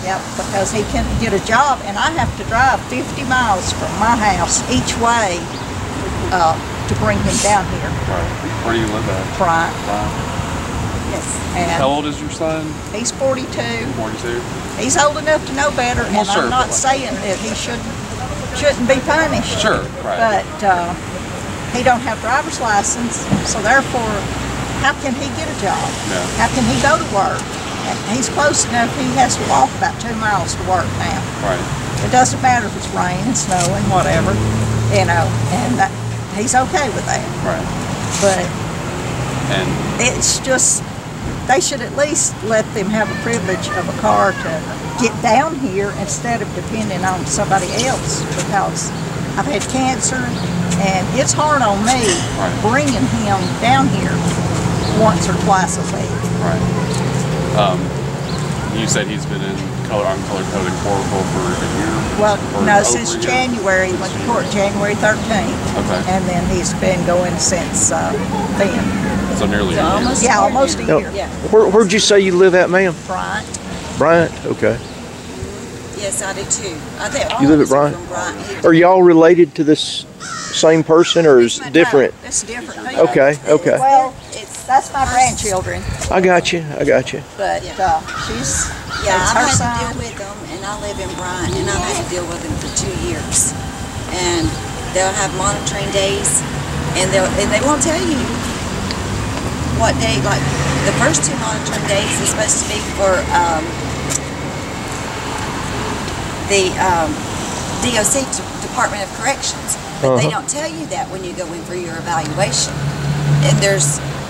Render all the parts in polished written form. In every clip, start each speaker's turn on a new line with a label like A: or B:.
A: Yep, because he can't get a job, and I have to drive 50 miles from my house each way to bring him down here.
B: Right. Where do you live at?
A: Bryant.
B: Bryant.
A: Yes. And
B: how old is your son?
A: He's 42.
B: 42.
A: He's old enough to know better, and
B: sure,
A: I'm not saying that he shouldn't be punished.
B: Sure, right.
A: But he don't have driver's license, so therefore, how can he get a job?
B: Yeah.
A: How can he go to work? And he's close enough, he has to walk about 2 miles to work now.
B: Right.
A: It doesn't matter if it's raining, snowing, whatever, you know, and he's okay with that.
B: Right.
A: But
B: and
A: it's just, they should at least let them have a privilege of a car to get down here instead of depending on somebody else, because I've had cancer and it's hard on me bringing him down here once or twice a week.
B: Right. You said he's been in color-coded Courthouse for a year?
A: Well, no, since January, went to court January 13th.
B: Okay.
A: And then he's been going since then.
B: So nearly a year.
A: Almost a year.
C: Yeah.
D: Where'd you say you live at, ma'am?
A: Bryant.
D: Bryant, okay.
C: Yes, I do too.
D: You live at Bryant? Are y'all related to this same person, or is it different?
A: No, it's different people.
D: Okay, okay.
A: Well, that's my grandchildren.
D: I got you.
A: But she's,
C: yeah,
A: it's
C: I've
A: her
C: had
A: son.
C: to deal with them, and I live in Bryant, and I've had to deal with them for 2 years. And they'll have monitoring days, and they won't tell you what day. Like the first 2 monitoring days is supposed to be for the DOC, Department of Corrections, but they don't tell you that when you go in for your evaluation.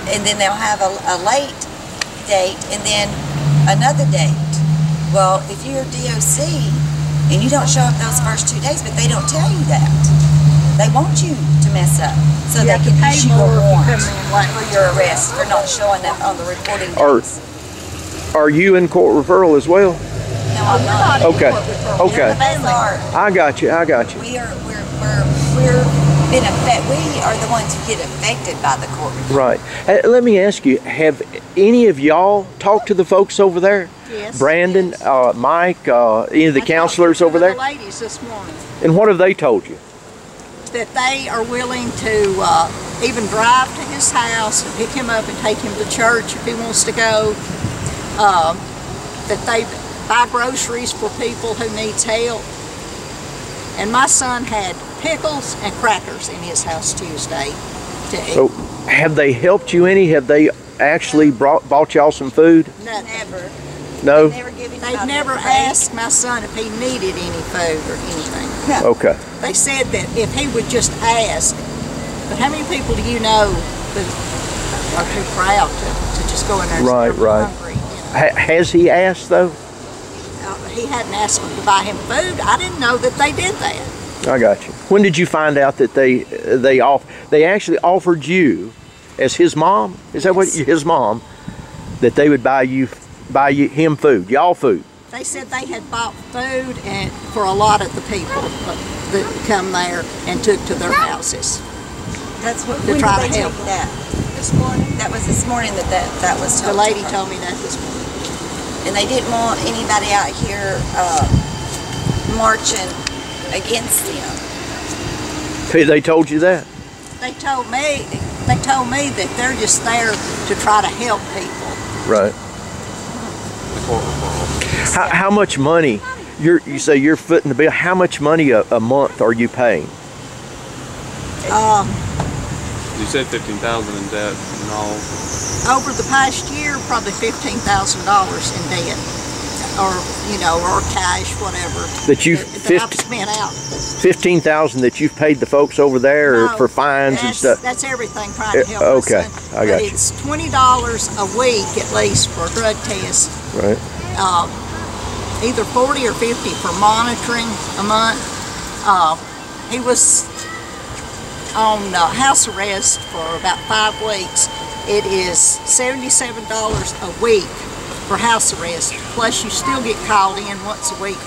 C: And then they'll have a late date and then another date. Well, if you're DOC and you don't show up those first 2 days, but they don't tell you that, they want you to mess up so they can issue a warrant for your arrest for not showing up on the reporting days.
D: Are you in court referral as well?
C: No, I'm not.
D: Okay. Okay. I got you.
C: We are the ones who get affected by the court referral.
D: Right. Let me ask you, have any of y'all talked to the folks over there?
A: Yes.
D: Brandon, Mike, any of the counselors over there?
A: The ladies this morning.
D: And what have they told you?
A: That they are willing to even drive to his house and pick him up and take him to church if he wants to go. That they buy groceries for people who needs help. And my son had pickles and crackers in his house Tuesday to eat.
D: So, have they helped you any? Have they actually bought y'all some food?
C: Never.
D: No?
A: They've never asked my son if he needed any food or anything.
C: No.
D: Okay.
A: They said that if he would just ask, but how many people do you know that are too proud to just go in there and say they're hungry? You know?
D: Has he asked though?
A: He hadn't asked them to buy him food. I didn't know that they did that.
D: I got you. When did you find out that they actually offered you as his mom? Is that what his mom? That they would buy him food, y'all food?
A: They said they had bought food and for a lot of the people that come there and took to their houses.
C: That's what
A: to try to help
C: that. This morning. That was this morning that was told.
A: The lady told me that this morning.
C: And they didn't want anybody out here marching against them.
D: They told you that?
A: They told me that they're just there to try to help people.
D: Right. How much money? You say you're footing the bill. How much money a month are you paying?
B: You said $15,000 in debt and all.
A: Over the past year, probably $15,000 in debt, or cash, whatever.
D: That
A: I've spent out.
D: $15,000 that you've paid the folks over there, or for fines and stuff.
A: That's everything trying to help.
D: Okay, I got you.
A: It's $20 a week at least for a drug test.
D: Right.
A: Either 40 or 50 for monitoring a month. He was on house arrest for about 5 weeks. It is $77 a week for house arrest. Plus you still get called in once a week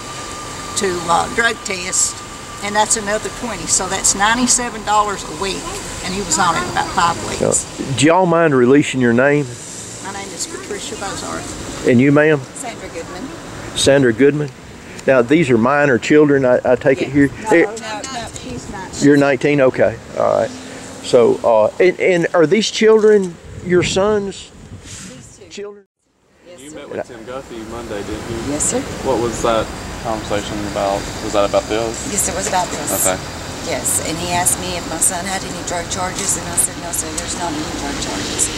A: to drug test, and that's another $20. So that's $97 a week, and he was on it about 5 weeks.
D: Do y'all mind releasing your name?
A: My name is Patricia Bozarth.
D: And you, ma'am?
C: Sandra Goodman.
D: Sandra Goodman. Now, these are minor children, I take it here?
A: No, she's not.
D: You're 19? Okay. All right. So, and are these children your sons?
C: These two.
D: Children?
C: Yes,
B: You
C: sir.
B: met with Tim Guthrie Monday, didn't you?
C: Yes, sir.
B: What was that conversation about? Was that about this?
C: Yes, it was about this.
B: Okay.
C: Yes, and he asked me if my son had any drug charges, and I said, no, sir, there's not any drug charges.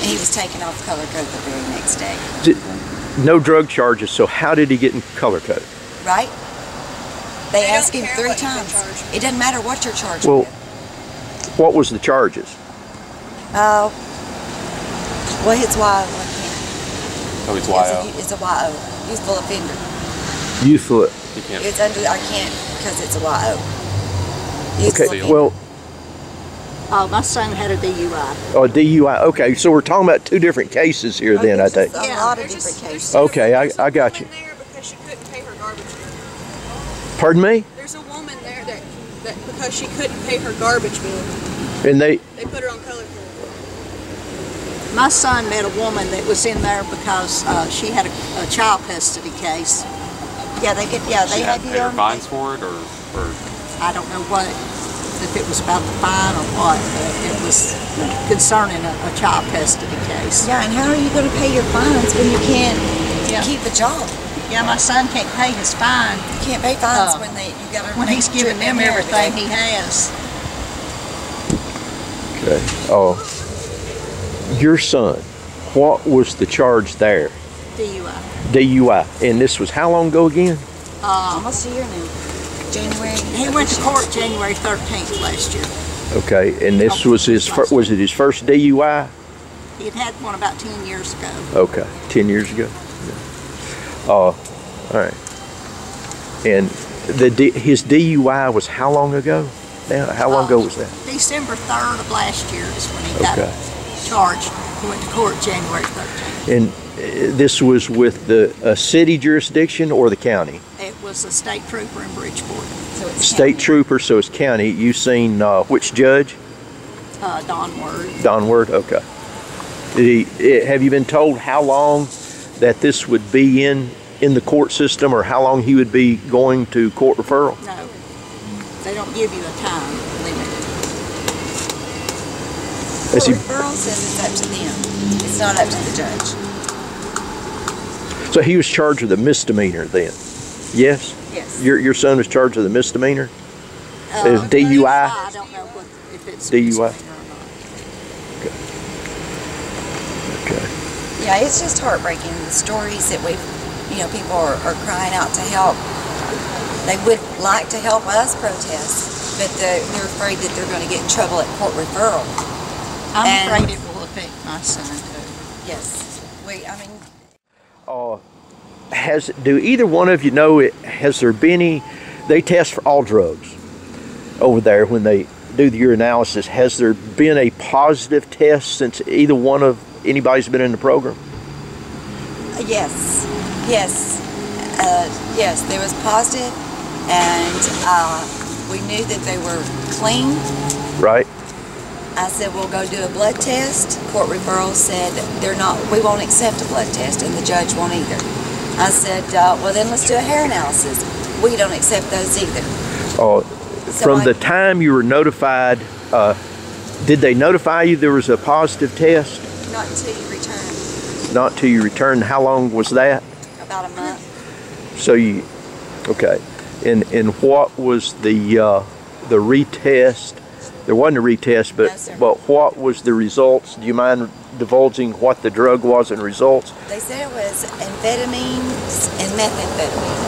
C: And he was taken off color code the very next day.
D: No drug charges, so how did he get in color code?
C: Right? They asked
E: don't
C: him
E: care
C: 3
E: what you're
C: times.
E: charged.
C: It doesn't matter what you're charged
D: Well,
C: with.
D: what was the charges?
C: Well, it's YO.
B: Oh, it's YO.
C: It's a YO, youthful offender.
D: Youthful.
B: You can't.
C: It's under, I can't, because it's a YO. Youthful
D: Okay,
C: offender.
D: well,
A: My son had a DUI.
D: oh, DUI. Okay, so we're talking about 2 different cases here then, I take.
C: A
A: Yeah,
C: lot of
E: There's
C: different
E: there's
C: cases.
D: Okay,
E: there's a
D: I got you.
E: woman there because she couldn't pay her garbage bill.
D: Pardon me?
E: There's a woman there that because she couldn't pay her garbage bill,
D: And they,
E: they put her on color code.
A: My son met a woman that was in there because she had a child custody case.
C: Yeah, they get, yeah,
B: She
C: they
B: had
C: had
B: to
C: you
B: pay her
C: on.
B: fines for it, or
A: I don't know what, if it was about the fine or what, but it was concerning a child custody case.
C: Yeah, and how are you going to pay your fines when you can't
A: Yeah.
C: keep a job?
A: Yeah, my son can't pay his fine
C: You can't pay fines
A: Uh,
C: when you got to.
A: when he's giving them everything he has.
D: okay. Oh, your son, what was the charge there?
A: DUI.
D: DUI. And this was how long ago again?
C: Almost a year now. January.
A: He went to court January 13th last year.
D: Okay, and this was his was it his first DUI?
A: He had one about 10 years ago.
D: Okay, 10 years ago. All right. And his DUI was how long ago? Now, how long ago was that?
A: December 3rd of last year is when he got
D: Okay.
A: charged. He went to court January 13th.
D: And this was with the city jurisdiction or the county?
A: It was a state trooper in Bridgeport,
C: So it's
D: State trooper, so it's county. You seen which judge?
A: Don Word.
D: Don Word. Okay. Have you been told how long that this would be in the court system, or how long he would be going to court referral?
A: No, they don't give you a time limit.
D: Is he-
C: referral says it's up to them. It's not up to the judge.
D: So he was charged with a misdemeanor then? Yes?
C: Yes.
D: Your son was charged with a misdemeanor? Is
A: I
D: DUI?
A: don't know if it's
D: DUI.
A: misdemeanor or not.
D: Okay.
C: Yeah, it's just heartbreaking. The stories that people are crying out to help. They would like to help us protest, but they're afraid that they're going to get in trouble at court referral.
A: I'm
C: And-
A: afraid it will affect my son too.
C: Yes.
D: Do either one of you know, has there been any, they test for all drugs over there when they do the urinalysis. Has there been a positive test since either one of anybody's been in the program?
C: Yes. Yes. Yes, there was positive, and we knew that they were clean.
D: Right?
C: I said, we'll go do a blood test. Court referral said, we won't accept a blood test, and the judge won't either. I said, well then let's do a hair analysis. We don't accept those either.
D: From the time you were notified, did they notify you there was a positive test?
C: Not until you return.
D: Not till you returned. How long was that?
C: About a month.
D: So okay. And what was the retest? There wasn't a retest,
C: No, sir.
D: but what was the results? Do you mind divulging what the drug was and results?
C: They said it was amphetamines and methamphetamine.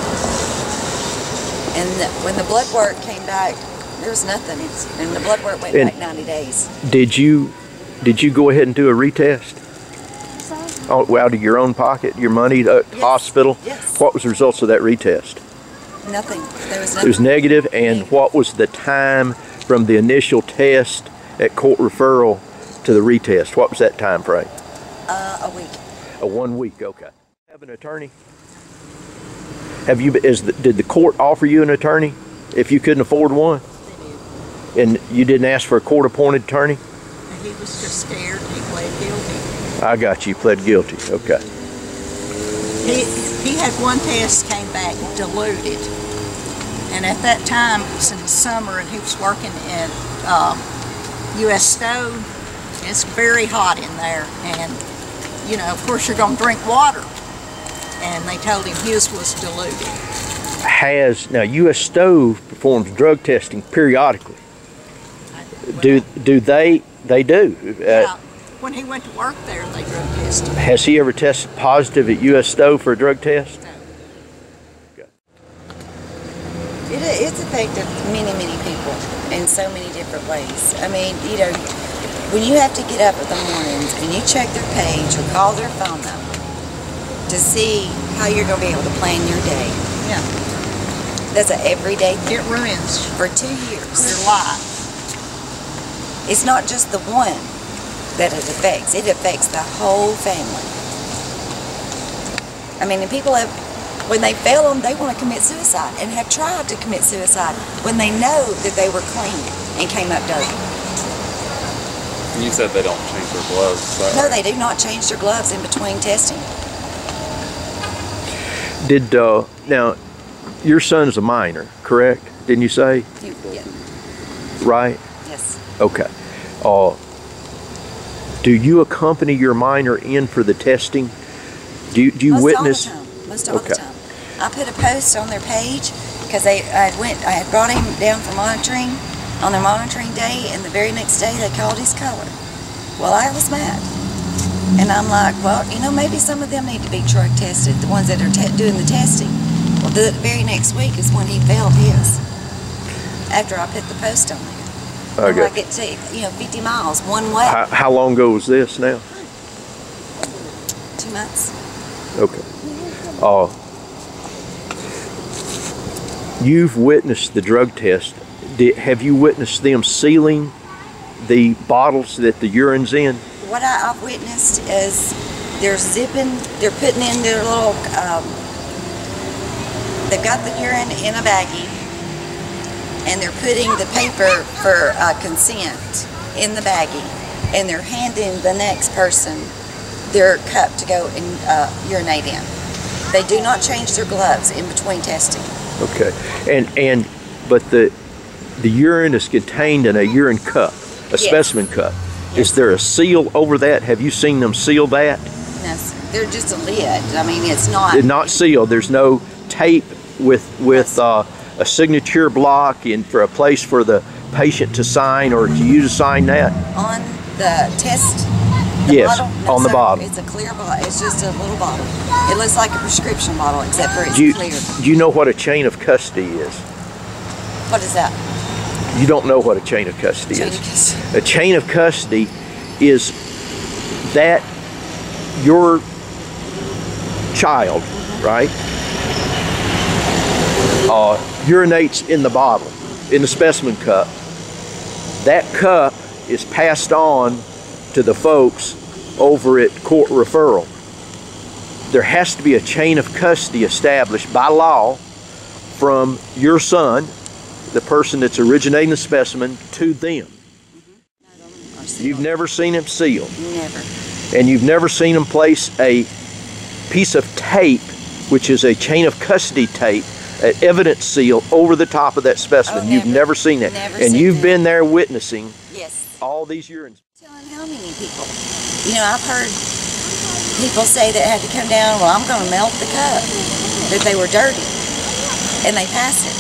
C: And when the blood work came back, there was nothing. And the blood work went
D: And-
C: back 90 days.
D: Did you go ahead and do a retest? Oh, out of your own pocket, your money, the
C: Yes.
D: hospital?
C: Yes.
D: What was the results of that retest?
C: Nothing. There was
D: It was
C: nothing.
D: negative, and what was the time from the initial test at court referral to the retest? What was that time frame?
C: A week.
D: A 1 week, okay. Have an attorney? Did the court offer you an attorney if you couldn't afford one?
A: They did.
D: And you didn't ask for a court-appointed attorney?
A: He was just scared and he pled guilty.
D: I got you, pled guilty, okay.
A: He had one test came back diluted, and at that time it was in the summer, and he was working in U.S. stove. It's very hot in there, and you know, of course, you're going to drink water. And they told him his was diluted.
D: Now U.S. Stove performs drug testing periodically. Do they? They do.
A: Yeah. When he went to work there, they drug tested.
D: Has he ever tested positive at U.S. Stove for a drug test?
A: No.
D: Okay.
C: It's affected many, many people in so many different ways. I mean, you know, when you have to get up in the mornings and you check their page or call their phone number to see how you're going to be able to plan your day.
A: Yeah.
C: That's an everyday thing.
A: It ruins
C: For 2 years.
A: your life.
C: It's not just the one that it affects the whole family. I mean, and people have, when they fail them, they want to commit suicide and have tried to commit suicide when they know that they were clean and came up dirty.
B: And you said they don't change their gloves. Is that
C: No,
B: right?
C: they do not change their gloves in between testing.
D: Now, your son's a minor, correct? Didn't you say?
C: Yeah.
D: Right?
C: Yes.
D: Okay. Do you accompany your minor in for the testing? Do you witness?
C: Most all the time. I put a post on their page because I had brought him down for monitoring on their monitoring day, and the very next day they called his color. Well, I was mad. And I'm like, well, you know, maybe some of them need to be drug tested, the ones that are doing the testing. Well, the very next week is when he failed his, after I put the post on there.
D: Okay.
C: Like it's, 50 miles one way.
D: How long ago was this now?
C: 2 months.
D: Okay. You've witnessed the drug test. Have you witnessed them sealing the bottles that the urine's in?
C: What I've witnessed is they're putting in their little, they've got the urine in a baggie, and they're putting the paper for consent in the baggie, and they're handing the next person their cup to go and urinate in. They do not change their gloves in between testing.
D: Okay. But the urine is contained in a urine cup, a specimen cup.
C: Yes.
D: Is there a seal over that? Have you seen them seal that?
C: No, they're just a lid. I mean, it's not.
D: They're not sealed. There's no tape with a signature block in for a place for the patient to sign or to you to sign that.
C: On the test.
D: Yes,
C: bottle? No,
D: on the
C: sir.
D: bottle.
C: It's a clear bottle. It's just a little bottle. It looks like a prescription bottle, except for it's
D: Do
C: clear.
D: you know what a chain of custody is?
C: What is that?
D: You don't know what a chain of custody
C: Chain
D: is.
C: of custody.
D: A chain of custody is that your child, right, urinates in the bottle, in the specimen cup. That cup is passed on to the folks over at Court Referral. There has to be a chain of custody established by law from your son, the person that's originating the specimen, to them. You've never seen him sealed.
C: Never.
D: And you've never seen him place a piece of tape, which is a chain of custody tape, an evidence seal over the top of that specimen.
C: Oh,
D: You've never seen that.
C: Never
D: and
C: seen
D: you've
C: that.
D: been there witnessing
C: Yes.
D: all these urines.
C: Telling how many people? You know, I've heard people say that had to come down, well, I'm going to melt the cup, that they were dirty, and they pass it.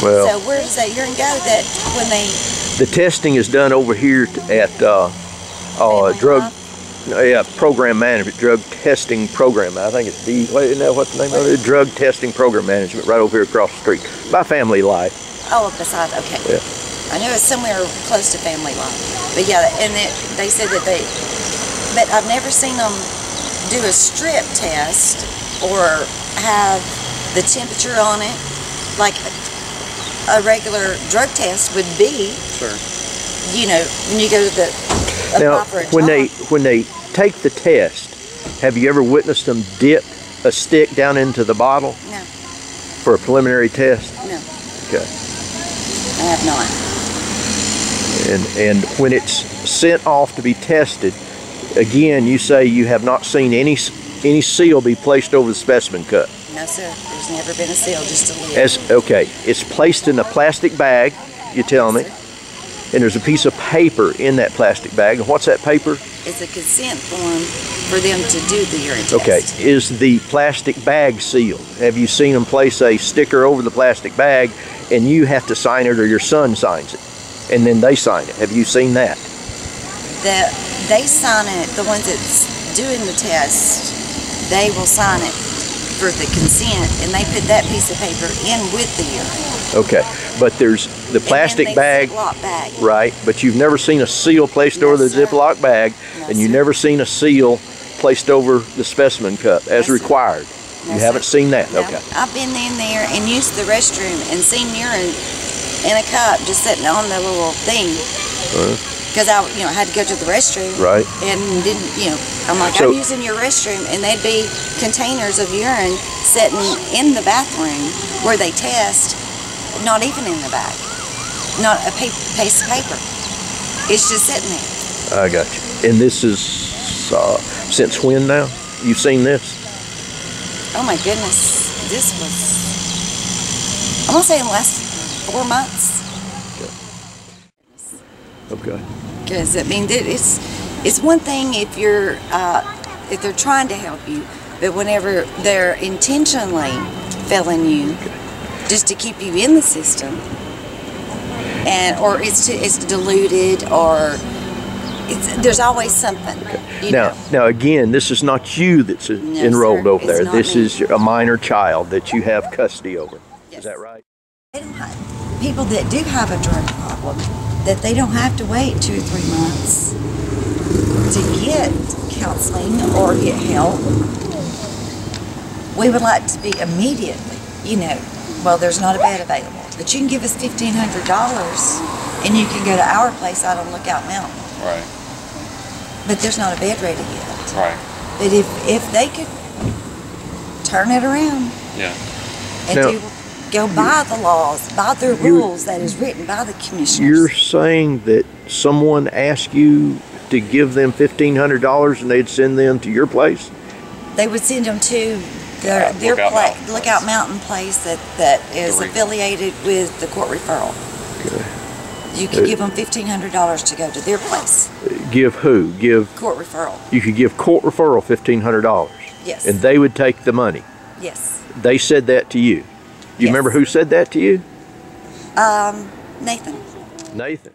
D: Well,
C: So where does that urine go that when they...
D: the testing is done over here at program management, drug testing program. I think it's isn't that what the name of it? Drug testing program management, right over here across the street by Family Life.
C: Oh, beside, okay.
D: Yeah.
C: I knew it's somewhere close to Family Life. But yeah, and they said that but I've never seen them do a strip test or have the temperature on it like a regular drug test would be.
B: Sure.
C: You know, when you go to the
D: Now,
C: for a
D: when
C: job.
D: they take the test, have you ever witnessed them dip a stick down into the bottle
C: No,
D: for a preliminary test?
C: no,
D: Okay.
C: I have not.
D: And when it's sent off to be tested, again, you say you have not seen any any seal be placed over the specimen cup?
C: No, sir. There's never been a seal, just a lid.
D: Okay, it's placed in a plastic bag, you're telling me, and there's a piece of paper in that plastic bag. And what's that paper?
C: It's a consent form for them to do the urine test.
D: Okay, is the plastic bag sealed? Have you seen them place a sticker over the plastic bag and you have to sign it, or your son signs it and then they sign it? Have you seen that?
C: They sign it, the ones that's doing the test, they will sign it for the consent, and they put that piece of paper in with the urine.
D: Okay, but there's the plastic bag,
C: bag,
D: right? But you've never seen a seal placed over the Ziploc bag, and you've never seen a seal placed over the specimen cup as required. You haven't seen that?
C: No.
D: Okay.
C: I've been in there and used the restroom and seen urine in a cup just sitting on the little thing. Because I, had to go to the restroom.
D: Right.
C: And didn't, I'm like,
D: So-
C: I'm using your restroom, and they'd be containers of urine sitting in the bathroom where they test, not even in the bag, not a piece of paper. It's just sitting there.
D: I got you. And this is since when now? You've seen this?
C: Oh my goodness, this was, I'm gonna say in the last 4 months.
D: Okay.
C: Because it's one thing if you're if they're trying to help you, but whenever they're intentionally failing you just to keep you in the system, or it's diluted, or there's always something.
D: Okay. Now again, this is not you that's enrolled over there. This is a minor child that you have custody over.
C: Yes.
D: Is that right?
C: They don't people that do have a drug problem, that they don't have to wait 2 or 3 months to get counseling or get help. We would like to be immediately, well, there's not a bed available, but you can give us $1,500 and you can go to our place out on Lookout Mountain.
B: Right.
C: But there's not a bed ready yet.
B: Right.
C: But if they could turn it around
B: Yeah.
C: and go by the laws, by the rules that is written by the commissioners.
D: You're saying that someone asked you to give them $1,500 and they'd send them to your place?
C: They would send them to their Lookout Mountain place that is affiliated with the court referral.
D: Okay.
C: You could give them $1,500 to go to their place.
D: Give who? Give
C: court referral.
D: You could give court referral $1,500.
C: Yes.
D: And they would take the money.
C: Yes.
D: They said that to you. You remember who said that to you?
C: Nathan.
D: Nathan.